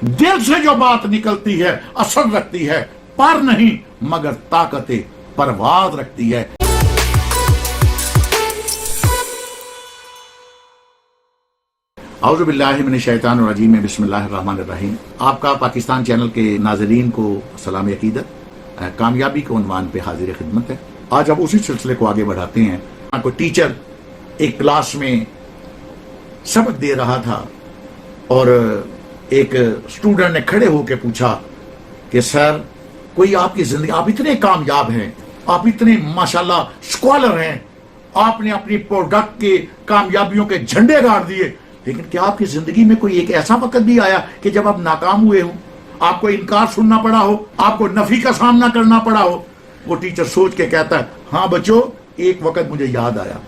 दिल से जो बात निकलती है असर रखती है, पर नहीं मगर ताकत परवाज रखती है। औज़ुबिल्लाहि मिनश्शैतानिर्रजीम, बिस्मिल्लाहिर्रहमानिर्रहीम। आपका पाकिस्तान चैनल के नाज़रीन को सलाम अकीदत। कामयाबी के उन्वान पे हाजिर खिदमत है। आज अब उसी सिलसिले को आगे बढ़ाते हैं। कोई टीचर एक क्लास में सबक दे रहा था और एक स्टूडेंट ने खड़े होकर पूछा कि सर, कोई आपकी जिंदगी, आप इतने कामयाब हैं, आप इतने माशाल्लाह स्कॉलर हैं, आपने अपनी प्रोडक्ट के कामयाबियों के झंडे गाड़ दिए, लेकिन क्या आपकी जिंदगी में कोई एक ऐसा वक्त भी आया कि जब आप नाकाम हुए हो, आपको इनकार सुनना पड़ा हो, आपको नफी का सामना करना पड़ा हो? वो टीचर सोच के कहता है, हाँ बच्चों, एक वक्त मुझे याद आया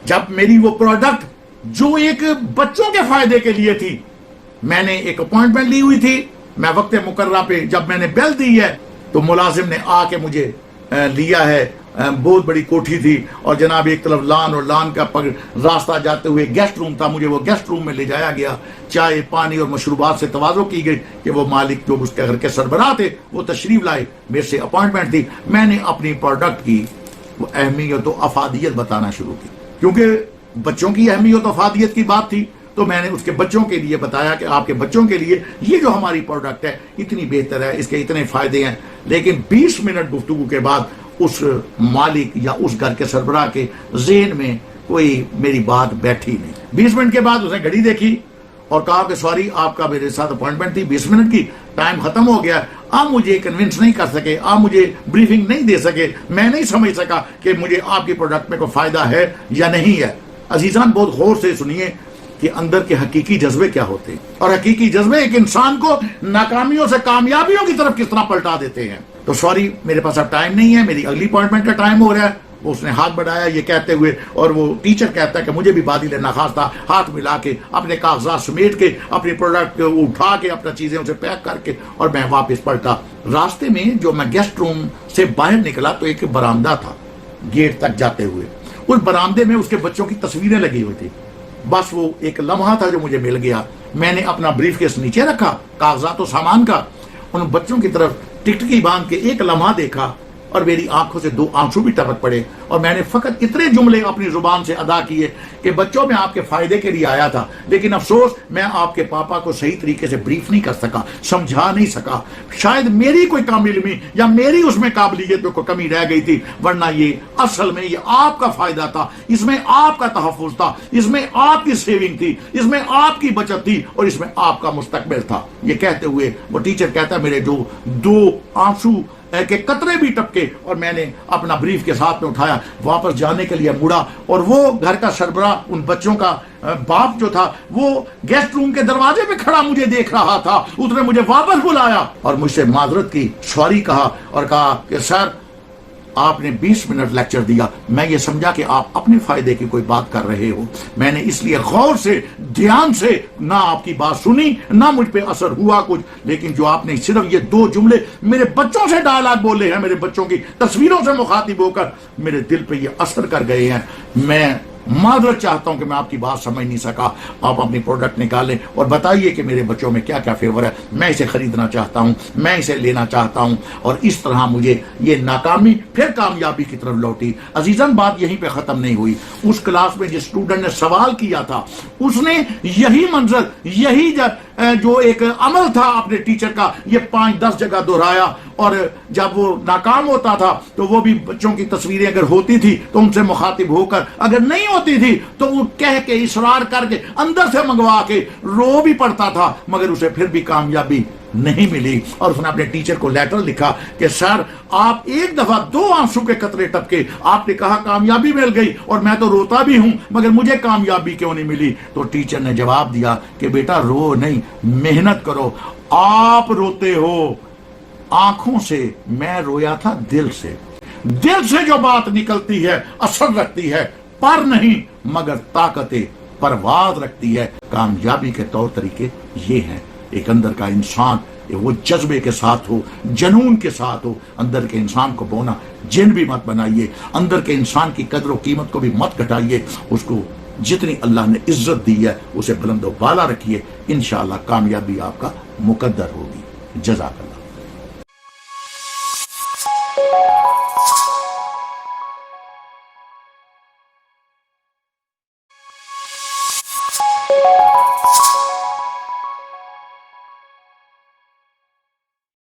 जब मेरी वो प्रोडक्ट जो एक बच्चों के फायदे के लिए थी, मैंने एक अपॉइंटमेंट ली हुई थी, मैं वक्त मुकर्रा पे जब मैंने बेल दी है तो मुलाजिम ने आके मुझे लिया है। बहुत बड़ी कोठी थी और जनाब एक तरफ लान और लान का रास्ता जाते हुए गेस्ट रूम था, मुझे वो गेस्ट रूम में ले जाया गया। चाय पानी और मशरूबात से तवाज़ो की गई कि वो मालिक जो उसके घर के सरबराह थे वो तशरीफ लाए, मेरे से अपॉइंटमेंट थी। मैंने अपनी प्रोडक्ट की वो अहमियत और अफादियत बताना शुरू की, क्योंकि बच्चों की अहमियत और अफादियत की बात थी, तो मैंने उसके बच्चों के लिए बताया कि आपके बच्चों के लिए ये जो हमारी प्रोडक्ट है इतनी बेहतर है, इसके इतने फायदे हैं। लेकिन 20 मिनट गुफ्तगू के बाद उस मालिक या उस घर के सरबराह के ज़हन में कोई मेरी बात बैठी नहीं। 20 मिनट के बाद उसने घड़ी देखी और कहा कि सॉरी, आपका मेरे साथ अपॉइंटमेंट थी 20 मिनट की, टाइम खत्म हो गया, आप मुझे कन्विंस नहीं कर सके, आप मुझे ब्रीफिंग नहीं दे सके, मैं नहीं समझ सका कि मुझे आपकी प्रोडक्ट में कोई फायदा है या नहीं है। अजीजान, बहुत गौर से सुनिए कि अंदर के हकीकी जज्बे क्या होते हैं और हकीकी जज्बे एक इंसान को नाकामियों से कामयाबियों की तरफ किस तरह पलटा देते हैं। तो सॉरी, मेरे पास अब टाइम नहीं है, मेरी अगली अपॉइंटमेंट का टाइम हो रहा है। उसने हाथ बढ़ाया ये कहते हुए, और वो टीचर कहता है कि मुझे भी बादिल नखास था, हाथ मिला के अपने कागजात समेट के अपनी प्रोडक्ट उठा के अपना चीजें उसे पैक करके और मैं वापस पलटा। रास्ते में जो मैं गेस्ट रूम से बाहर निकला तो एक बरामदा था, गेट तक जाते हुए उस बरामदे में उसके बच्चों की तस्वीरें लगी हुई थी। बस वो एक लम्हा था जो मुझे मिल गया। मैंने अपना ब्रीफकेस नीचे रखा, कागजात और सामान का, उन बच्चों की तरफ टिकटकी बांध के एक लम्हा देखा और मेरी आंखों से 2 आंसू भी टपक पड़े और मैंने फकत इतने जुमले अपनी जुबान से अदा किए कि बच्चों, मैं आपके फायदे के लिए आया था, लेकिन अफसोस मैं आपके पापा को सही तरीके से ब्रीफ नहीं कर सका, समझा नहीं सका। शायद मेरी कोई कम इल्मी या मेरी उसमें काबिलियत में कोई कमी रह गई थी, वरना ये असल में ये आपका फायदा था, इसमें आपका तहफ़्फ़ुज़ था, इसमें आपकी सेविंग थी, इसमें आपकी बचत थी और इसमें आपका मुस्तकबिल था। ये कहते हुए वो टीचर कहता, मेरे जो 2 आंसू के कतरे भी टपके और मैंने अपना ब्रीफ के साथ में उठाया, वापस जाने के लिए मुड़ा और वो घर का सरबराह, उन बच्चों का बाप जो था, वो गेस्ट रूम के दरवाजे पे खड़ा मुझे देख रहा था। उसने मुझे वापस बुलाया और मुझसे माजरत की, सॉरी कहा और कहा कि सर, आपने 20 मिनट लेक्चर दिया, मैं ये समझा कि आप अपने फायदे की कोई बात कर रहे हो, मैंने इसलिए गौर से ध्यान से ना आपकी बात सुनी, ना मुझ पे असर हुआ कुछ, लेकिन जो आपने सिर्फ ये 2 जुमले मेरे बच्चों से डायलॉग बोले हैं, मेरे बच्चों की तस्वीरों से मुखातिब होकर मेरे दिल पे ये असर कर गए हैं। मैं माजरत चाहता हूं कि मैं आपकी बात समझ नहीं सका। आप अपनी प्रोडक्ट निकालें और बताइए कि मेरे बच्चों में क्या क्या फेवर है, मैं इसे खरीदना चाहता हूं, मैं इसे लेना चाहता हूं। और इस तरह मुझे ये नाकामी फिर कामयाबी की तरफ लौटी। अजीजन, बात यहीं पे खत्म नहीं हुई। उस क्लास में जिस स्टूडेंट ने सवाल किया था, उसने यही मंजर, यही जो एक अमल था अपने टीचर का, ये 5-10 जगह दोहराया और जब वो नाकाम होता था तो वो भी बच्चों की तस्वीरें अगर होती थी तो उनसे मुखातिब होकर, अगर नहीं होती थी तो वो कह के इसरार करके अंदर से मंगवा के रो भी पड़ता था, मगर उसे फिर भी कामयाबी नहीं मिली। और उसने अपने टीचर को लेटर लिखा कि सर, आप एक दफा 2 आंसू के कतरे टपके, आपने कहा कामयाबी मिल गई और मैं तो रोता भी हूं, मगर मुझे कामयाबी क्यों नहीं मिली? तो टीचर ने जवाब दिया कि बेटा, रो नहीं, मेहनत करो। आप रोते हो आंखों से, मैं रोया था दिल से। दिल से जो बात निकलती है असर रखती है, पर नहीं मगर ताकत परवाज रखती है। कामयाबी के तौर तरीके ये हैं। एक अंदर का इंसान वो जज्बे के साथ हो, जनून के साथ हो। अंदर के इंसान को बोना जिन भी मत बनाइए, अंदर के इंसान की कदर और कीमत को भी मत घटाइए। उसको जितनी अल्लाह ने इज्जत दी है उसे बुलंद वाला रखिए, इंशाअल्लाह कामयाबी आपका مقدر ہوگی۔ جزاک اللہ۔